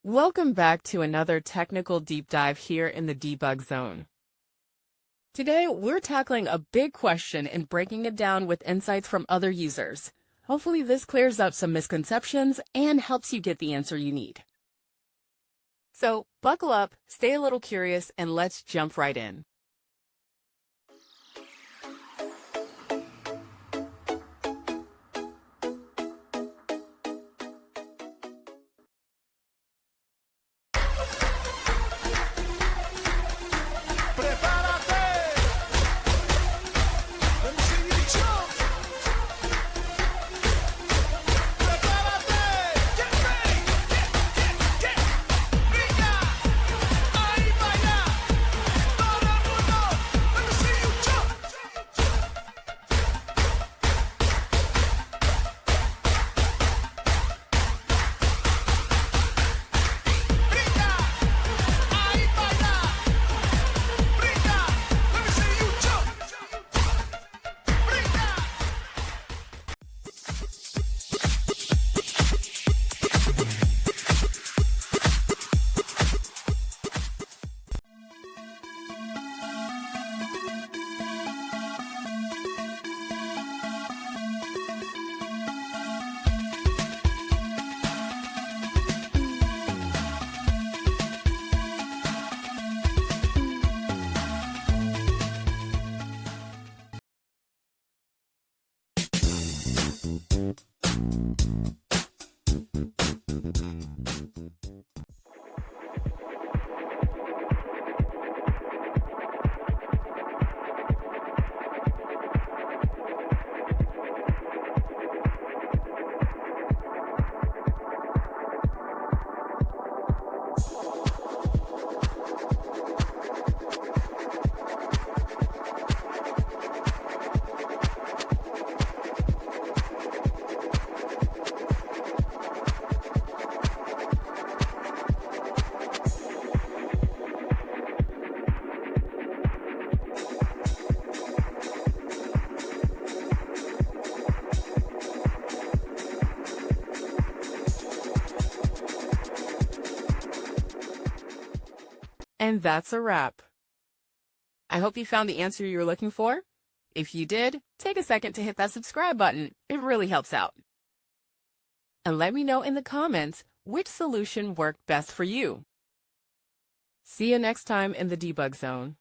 Welcome back to another technical deep dive here in the debug zone. Today, we're tackling a big question and breaking it down with insights from other users. Hopefully this clears up some misconceptions and helps you get the answer you need. So buckle up, stay a little curious, and let's jump right in. And that's a wrap. I hope you found the answer you were looking for. If you did, take a second to hit that subscribe button. It really helps out. And let me know in the comments which solution worked best for you. See you next time in the debug zone.